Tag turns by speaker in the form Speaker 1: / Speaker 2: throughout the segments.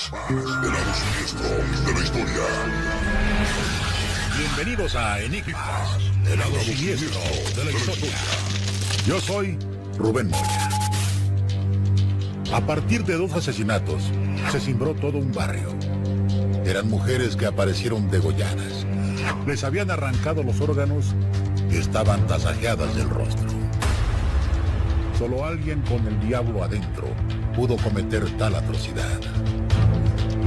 Speaker 1: más del lado siniestro de la historia.
Speaker 2: Bienvenidos a Enigmas, el lado siniestro de la historia. Yo soy Rubén Moya. A partir de 2 asesinatos, se cimbró todo un barrio. Eran mujeres que aparecieron degolladas. Les habían arrancado los órganos y estaban tasajeadas del rostro. Solo alguien con el diablo adentro pudo cometer tal atrocidad.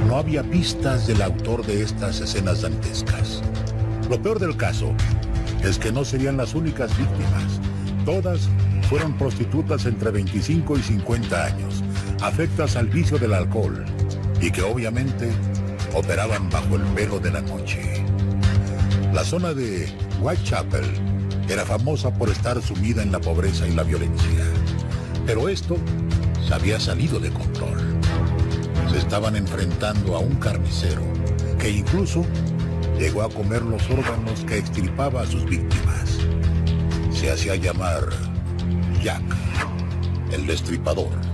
Speaker 2: No había pistas del autor de estas escenas dantescas. Lo peor del caso es que no serían las únicas víctimas. Todas fueron prostitutas entre 25 y 50 años, afectas al vicio del alcohol y que obviamente operaban bajo el velo de la noche. La zona de Whitechapel era famosa por estar sumida en la pobreza y la violencia. Pero esto se había salido de control. Se estaban enfrentando a un carnicero que incluso llegó a comer los órganos que extirpaba a sus víctimas. Se hacía llamar Jack, el Destripador.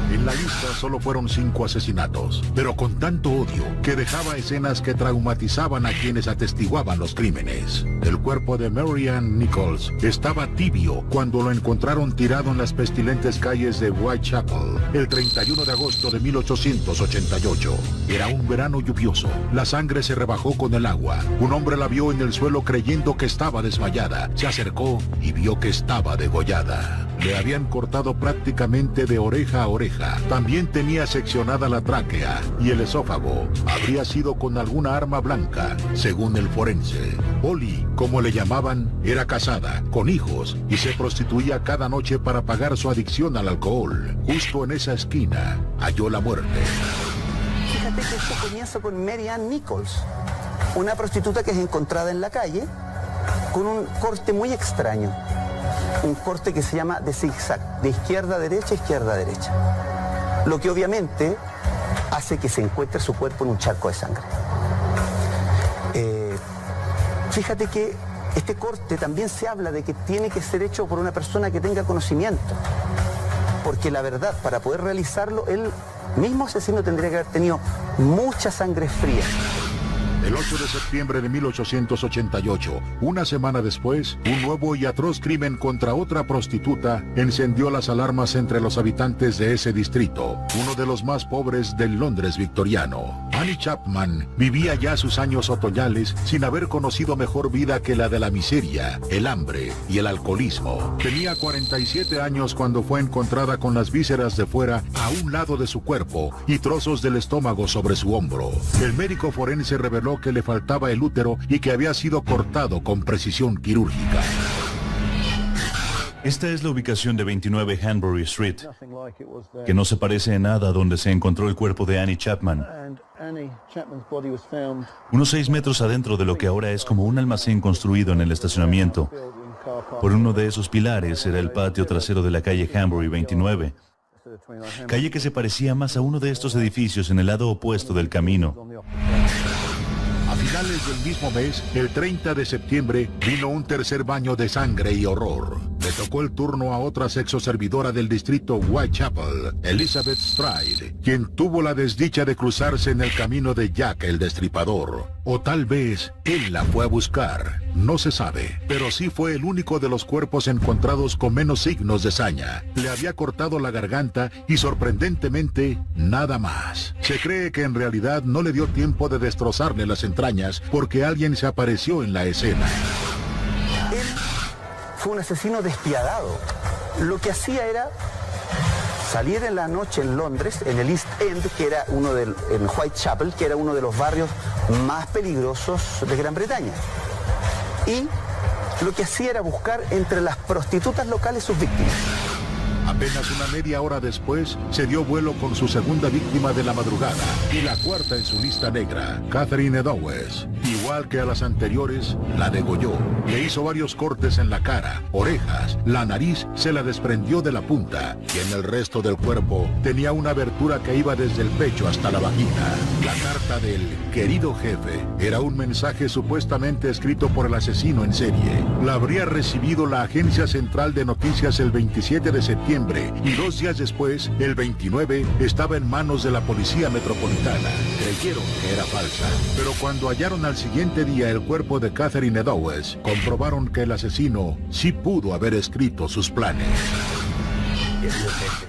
Speaker 2: En la lista solo fueron 5 asesinatos, pero con tanto odio que dejaba escenas que traumatizaban a quienes atestiguaban los crímenes. El cuerpo de Mary Ann Nichols estaba tibio cuando lo encontraron tirado en las pestilentes calles de Whitechapel el 31 de agosto de 1888. Era un verano lluvioso. La sangre se rebajó con el agua. Un hombre la vio en el suelo creyendo que estaba desmayada. Se acercó y vio que estaba degollada. Le habían cortado prácticamente de oreja a oreja. También tenía seccionada la tráquea y el esófago. Habría sido con alguna arma blanca, según el forense. Polly, como le llamaban, era casada, con hijos, y se prostituía cada noche para pagar su adicción al alcohol. Justo en esa esquina, halló la muerte.
Speaker 3: Fíjate que esto comienza con Mary Ann Nichols, una prostituta que es encontrada en la calle con un corte muy extraño. Un corte que se llama de zigzag, de izquierda a derecha, izquierda a derecha. Lo que obviamente hace que se encuentre su cuerpo en un charco de sangre. Fíjate que este corte también se habla de que tiene que ser hecho por una persona que tenga conocimiento. Porque la verdad, para poder realizarlo, el mismo asesino tendría que haber tenido mucha sangre fría.
Speaker 2: El 8 de septiembre de 1888, una semana después, un nuevo y atroz crimen contra otra prostituta encendió las alarmas entre los habitantes de ese distrito, uno de los más pobres del Londres victoriano. Annie Chapman vivía ya sus años otoñales sin haber conocido mejor vida que la de la miseria, el hambre y el alcoholismo. Tenía 47 años cuando fue encontrada con las vísceras de fuera a un lado de su cuerpo y trozos del estómago sobre su hombro. El médico forense reveló que le faltaba el útero y que había sido cortado con precisión quirúrgica.
Speaker 4: Esta es la ubicación de 29 Hanbury Street, que no se parece en nada a donde se encontró el cuerpo de Annie Chapman. Unos 6 metros adentro de lo que ahora es como un almacén construido en el estacionamiento. Por uno de esos pilares era el patio trasero de la calle Hanbury 29, calle que se parecía más a uno de estos edificios en el lado opuesto del camino.
Speaker 2: A finales del mismo mes, el 30 de septiembre, vino un tercer baño de sangre y horror. Le tocó el turno a otra sexoservidora del distrito Whitechapel, Elizabeth Stride, quien tuvo la desdicha de cruzarse en el camino de Jack el Destripador. O tal vez él la fue a buscar, no se sabe, pero sí fue el único de los cuerpos encontrados con menos signos de saña. Le había cortado la garganta y sorprendentemente nada más. Se cree que en realidad no le dio tiempo de destrozarle las entrañas porque alguien se apareció en la escena.
Speaker 3: Él fue un asesino despiadado. Lo que hacía era salir en la noche en Londres, en el East End, que era en Whitechapel, que era uno de los barrios más peligrosos de Gran Bretaña. Y lo que hacía era buscar entre las prostitutas locales sus víctimas.
Speaker 2: Apenas una media hora después, se dio vuelo con su segunda víctima de la madrugada y la cuarta en su lista negra, Catherine Edowes. Igual que a las anteriores, la degolló. Le hizo varios cortes en la cara, orejas, la nariz se la desprendió de la punta y en el resto del cuerpo tenía una abertura que iba desde el pecho hasta la vagina. La carta del querido jefe era un mensaje supuestamente escrito por el asesino en serie. La habría recibido la Agencia Central de Noticias el 27 de septiembre noviembre y 2 días después, el 29, estaba en manos de la policía metropolitana. Creyeron que era falsa, pero cuando hallaron al siguiente día el cuerpo de Catherine Eddowes, comprobaron que el asesino sí pudo haber escrito sus planes.
Speaker 5: Querido jefe,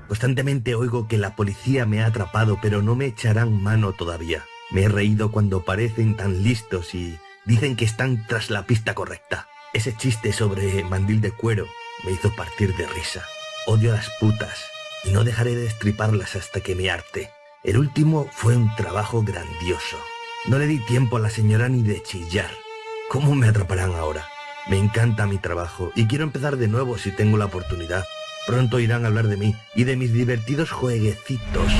Speaker 5: constantemente oigo que la policía me ha atrapado, pero no me echarán mano todavía. Me he reído cuando parecen tan listos y dicen que están tras la pista correcta. Ese chiste sobre mandil de cuero me hizo partir de risa. Odio a las putas y no dejaré de destriparlas hasta que me harte. El último fue un trabajo grandioso. No le di tiempo a la señora ni de chillar. ¿Cómo me atraparán ahora? Me encanta mi trabajo y quiero empezar de nuevo si tengo la oportunidad. Pronto irán a hablar de mí y de mis divertidos jueguecitos.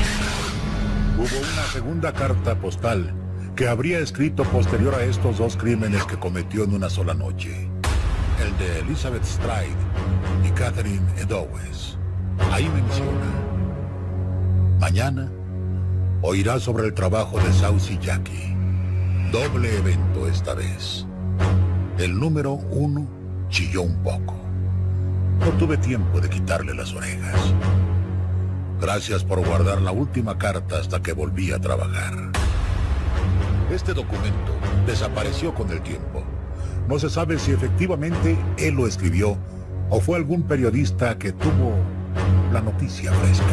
Speaker 2: Hubo una segunda carta postal que habría escrito posterior a estos 2 crímenes que cometió en una sola noche. El de Elizabeth Stride y Catherine Eddowes. Ahí menciona: mañana oirá sobre el trabajo de Saucy Jackie. Doble evento esta vez. El número 1 chilló un poco. No tuve tiempo de quitarle las orejas. Gracias por guardar la última carta hasta que volví a trabajar. Este documento desapareció con el tiempo. No se sabe si efectivamente él lo escribió o fue algún periodista que tuvo la noticia fresca.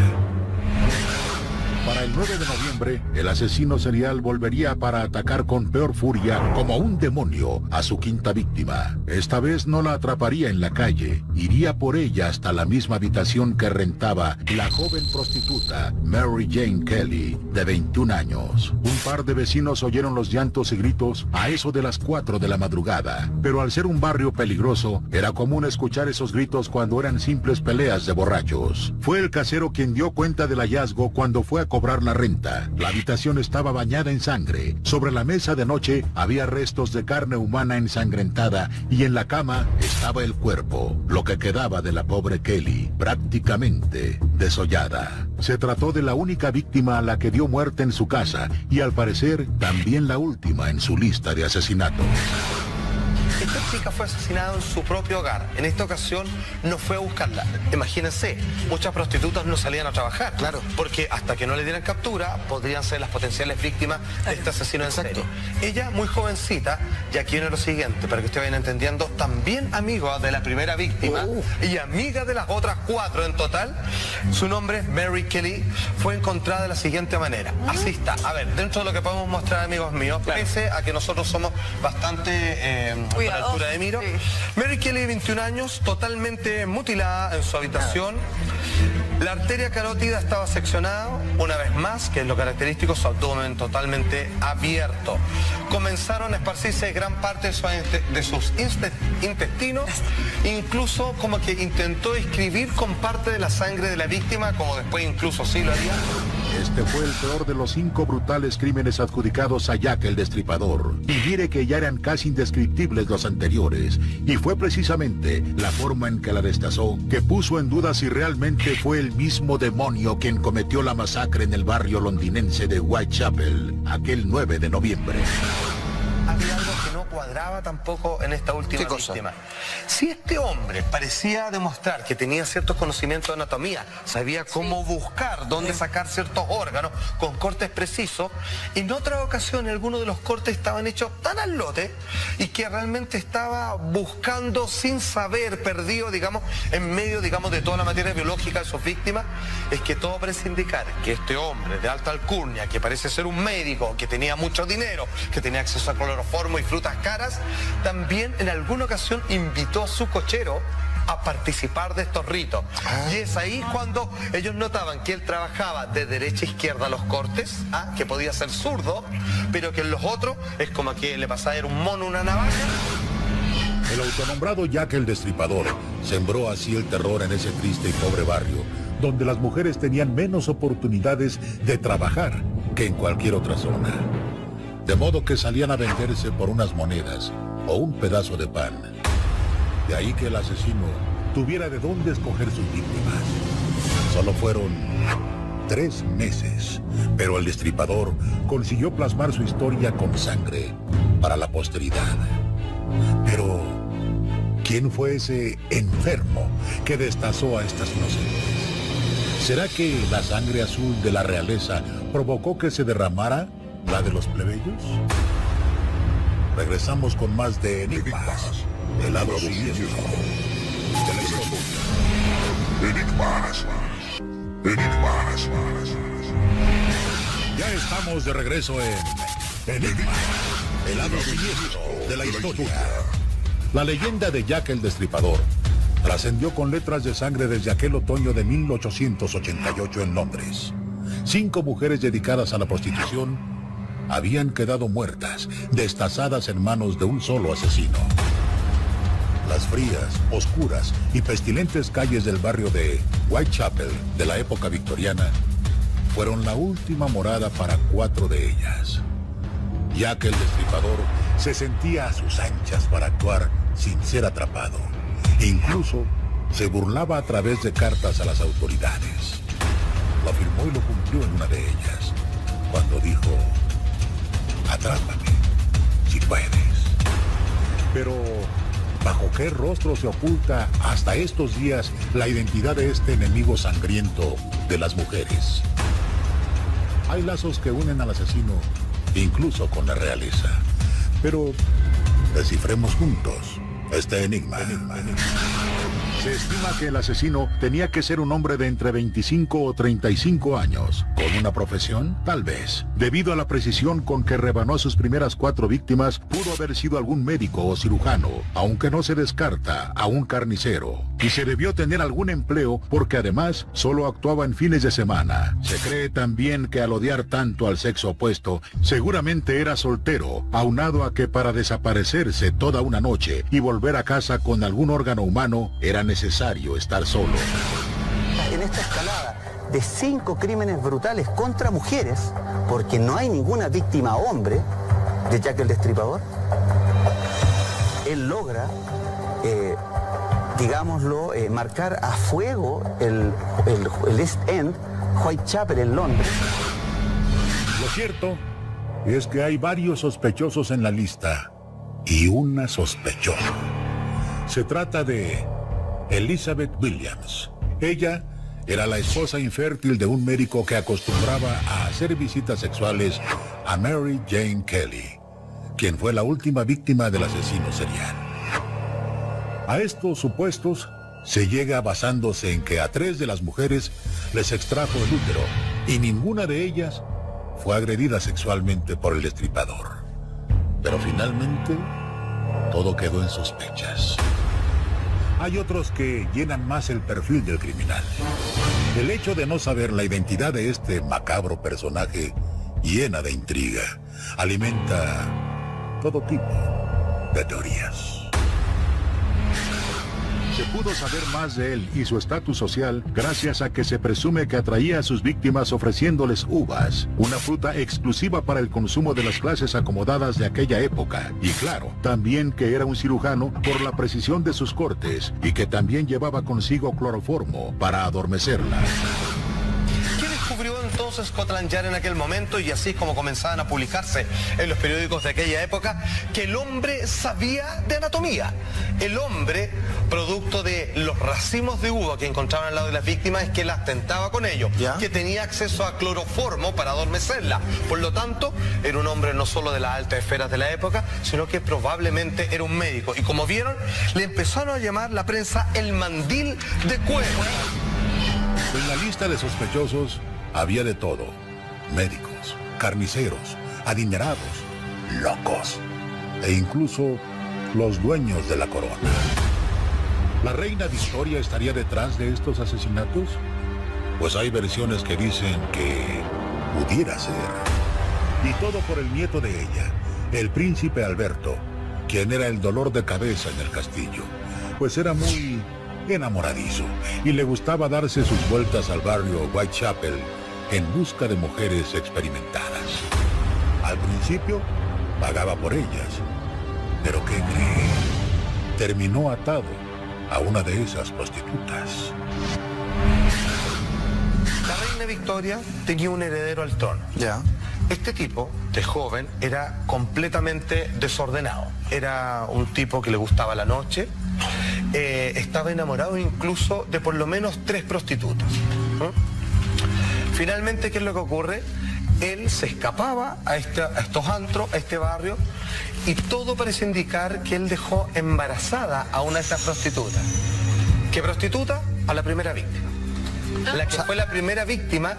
Speaker 2: Para el 9 de noviembre, el asesino serial volvería para atacar con peor furia, como un demonio, a su quinta víctima. Esta vez no la atraparía en la calle, iría por ella hasta la misma habitación que rentaba la joven prostituta Mary Jane Kelly, de 21 años. Un par de vecinos oyeron los llantos y gritos a eso de las 4 de la madrugada, pero al ser un barrio peligroso, era común escuchar esos gritos cuando eran simples peleas de borrachos. Fue el casero quien dio cuenta del hallazgo cuando fue a cobrar la renta. La habitación estaba bañada en sangre. Sobre la mesa de noche había restos de carne humana ensangrentada y en la cama estaba el cuerpo, lo que quedaba de la pobre Kelly, prácticamente desollada. Se trató de la única víctima a la que dio muerte en su casa y al parecer también la última en su lista de asesinatos.
Speaker 6: Esta chica fue asesinada en su propio hogar. En esta ocasión no fue a buscarla. Imagínense, muchas prostitutas no salían a trabajar. Claro. Porque hasta que no le dieran captura, podrían ser las potenciales víctimas de este asesino en serie. Ella, muy jovencita, y aquí viene lo siguiente, para que ustedes vayan entendiendo, también amiga de la primera víctima y amiga de las otras 4 en total. Su nombre, Mary Kelly, fue encontrada de la siguiente manera. Así está. A ver, dentro de lo que podemos mostrar, amigos míos, pese a que nosotros somos bastante... a la altura de Miro. Sí. Mary Kelly, 21 años, totalmente mutilada en su habitación. La arteria carótida estaba seccionada, una vez más, que es lo característico, su abdomen totalmente abierto. Comenzaron a esparcirse gran parte de sus intestinos, incluso como que intentó escribir con parte de la sangre de la víctima, como después incluso sí lo haría.
Speaker 2: Este fue el peor de los 5 brutales crímenes adjudicados a Jack el Destripador. Y mire que ya eran casi indescriptibles los anteriores. Y fue precisamente la forma en que la destazó que puso en duda si realmente fue el mismo demonio quien cometió la masacre en el barrio londinense de Whitechapel, aquel 9 de noviembre.
Speaker 6: Había algo que no cuadraba tampoco en esta última víctima. Si este hombre parecía demostrar que tenía ciertos conocimientos de anatomía, sabía cómo buscar, dónde sacar ciertos órganos con cortes precisos, en otra ocasión algunos de los cortes estaban hechos tan al lote y que realmente estaba buscando sin saber, perdido, digamos, en medio, digamos, de toda la materia biológica de sus víctimas, es que todo parece indicar que este hombre de alta alcurnia, que parece ser un médico, que tenía mucho dinero, que tenía acceso a cloroformo y frutas caras, también en alguna ocasión invitó a su cochero a participar de estos ritos. Y es ahí cuando ellos notaban que él trabajaba de derecha a izquierda los cortes, que podía ser zurdo, pero que en los otros es como que le pasaba a ir un mono, una navaja.
Speaker 2: El autonombrado Jack el Destripador sembró así el terror en ese triste y pobre barrio, donde las mujeres tenían menos oportunidades de trabajar que en cualquier otra zona. De modo que salían a venderse por unas monedas o un pedazo de pan. De ahí que el asesino tuviera de dónde escoger sus víctimas. Solo fueron 3 meses, pero el Destripador consiguió plasmar su historia con sangre para la posteridad. Pero, ¿Quién fue ese enfermo que destazó a estas inocentes? ¿Será que la sangre azul de la realeza provocó que se derramara la de los plebeyos? Regresamos con más de Enigmas, el lado siniestro de la historia.
Speaker 1: Enigmas. Enigmas.
Speaker 2: Ya estamos de regreso en Enigmas, el lado siniestro de la historia. La leyenda de Jack el Destripador trascendió con letras de sangre desde aquel otoño de 1888 en Londres. 5 mujeres dedicadas a la prostitución habían quedado muertas, destazadas en manos de un solo asesino. Las frías, oscuras y pestilentes calles del barrio de Whitechapel de la época victoriana fueron la última morada para 4 de ellas. Jack el Destripador se sentía a sus anchas para actuar sin ser atrapado. Incluso se burlaba a través de cartas a las autoridades. Lo afirmó y lo cumplió en una de ellas, cuando dijo: atrápame, si puedes. Pero, ¿bajo qué rostro se oculta hasta estos días la identidad de este enemigo sangriento de las mujeres? Hay lazos que unen al asesino, incluso con la realeza. Pero descifremos juntos este enigma. Se estima que el asesino tenía que ser un hombre de entre 25 o 35 años. ¿Con una profesión? Tal vez. Debido a la precisión con que rebanó a sus primeras 4 víctimas, pudo haber sido algún médico o cirujano, aunque no se descarta a un carnicero. Y se debió tener algún empleo porque además solo actuaba en fines de semana. Se cree también que al odiar tanto al sexo opuesto, seguramente era soltero, aunado a que para desaparecerse toda una noche y volver a casa con algún órgano humano, era necesario estar solo.
Speaker 3: En esta escalada de 5 crímenes brutales contra mujeres, porque no hay ninguna víctima hombre de Jack el Destripador, él logra, digámoslo, marcar a fuego el East End, Whitechapel en Londres.
Speaker 2: Lo cierto es que hay varios sospechosos en la lista y una sospechosa. Se trata de Elizabeth Williams. Ella era la esposa infértil de un médico que acostumbraba a hacer visitas sexuales a Mary Jane Kelly, quien fue la última víctima del asesino serial. A estos supuestos se llega basándose en que a 3 de las mujeres les extrajo el útero y ninguna de ellas fue agredida sexualmente por el destripador. Pero finalmente todo quedó en sospechas. Hay otros que llenan más el perfil del criminal. El hecho de no saber la identidad de este macabro personaje llena de intriga, alimenta todo tipo de teorías. Se pudo saber más de él y su estatus social gracias a que se presume que atraía a sus víctimas ofreciéndoles uvas, una fruta exclusiva para el consumo de las clases acomodadas de aquella época. Y claro, también que era un cirujano por la precisión de sus cortes y que también llevaba consigo cloroformo para adormecerlas.
Speaker 6: Entonces Scotland Yard en aquel momento, y así es como comenzaban a publicarse en los periódicos de aquella época, que el hombre sabía de anatomía. El hombre, producto de los racimos de uva que encontraban al lado de las víctimas, es que las tentaba con ellos, que tenía acceso a cloroformo para adormecerla. Por lo tanto, era un hombre no solo de las altas esferas de la época, sino que probablemente era un médico. Y como vieron, le empezaron a llamar la prensa el mandil de cuero.
Speaker 2: En la lista de sospechosos había de todo: médicos, carniceros, adinerados, locos e incluso los dueños de la corona. ¿La reina Victoria estaría detrás de estos asesinatos? Pues hay versiones que dicen que pudiera ser. Y todo por el nieto de ella, el príncipe Alberto, quien era el dolor de cabeza en el castillo, pues era muy enamoradizo y le gustaba darse sus vueltas al barrio Whitechapel en busca de mujeres experimentadas. Al principio pagaba por ellas, pero ¿qué cree? Terminó atado a una de esas prostitutas.
Speaker 6: La reina Victoria tenía un heredero al trono. Este tipo, de joven, era completamente desordenado. Era un tipo que le gustaba la noche, estaba enamorado incluso de por lo menos 3 prostitutas. Finalmente, ¿qué es lo que ocurre? Él se escapaba a estos antros, a este barrio, y todo parece indicar que él dejó embarazada a una de estas prostitutas. ¿Qué prostituta? A la primera víctima. La que fue la primera víctima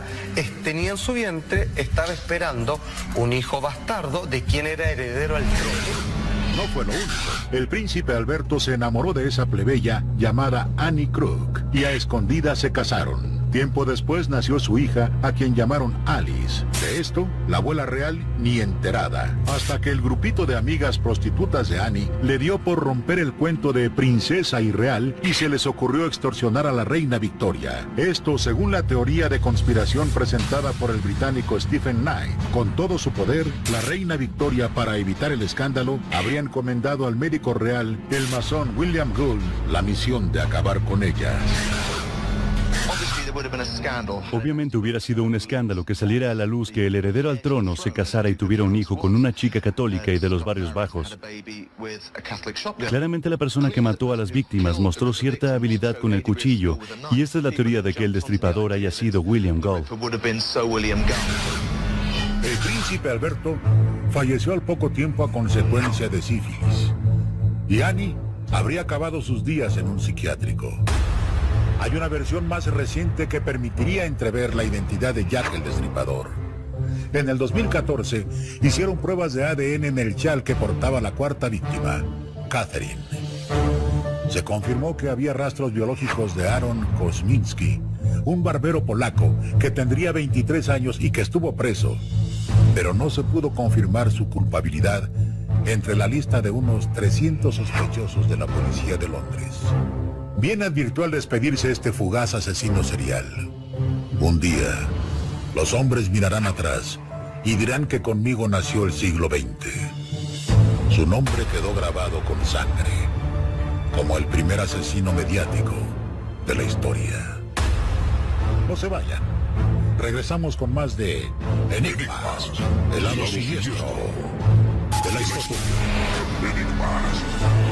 Speaker 6: tenía en su vientre, estaba esperando un hijo bastardo de quien era heredero al trono.
Speaker 2: No fue lo único. El príncipe Alberto se enamoró de esa plebeya llamada Annie Crook y a escondidas se casaron. Tiempo después nació su hija, a quien llamaron Alice. De esto, la abuela real ni enterada, hasta que el grupito de amigas prostitutas de Annie le dio por romper el cuento de princesa y real y se les ocurrió extorsionar a la reina Victoria. Esto según la teoría de conspiración presentada por el británico Stephen Knight. Con todo su poder, la reina Victoria, para evitar el escándalo, habría encomendado al médico real, el masón William Gould, la misión de acabar con ella.
Speaker 4: Obviamente hubiera sido un escándalo que saliera a la luz que el heredero al trono se casara y tuviera un hijo con una chica católica y de los barrios bajos. Claramente la persona que mató a las víctimas mostró cierta habilidad con el cuchillo, y esta es la teoría de que el destripador haya sido William Gould.
Speaker 2: El príncipe Alberto falleció al poco tiempo a consecuencia de sífilis, y Annie habría acabado sus días en un psiquiátrico. Hay una versión más reciente que permitiría entrever la identidad de Jack el Destripador. En el 2014, hicieron pruebas de ADN en el chal que portaba la cuarta víctima, Catherine. Se confirmó que había rastros biológicos de Aaron Kosminski, un barbero polaco que tendría 23 años y que estuvo preso, pero no se pudo confirmar su culpabilidad entre la lista de unos 300 sospechosos de la policía de Londres. Bien advirtió al despedirse este fugaz asesino serial. Un día, los hombres mirarán atrás y dirán que conmigo nació el siglo XX. Su nombre quedó grabado con sangre, como el primer asesino mediático de la historia. No se vayan. Regresamos con más de Enigmas, el lado siniestro de la historia.
Speaker 1: Enigmas.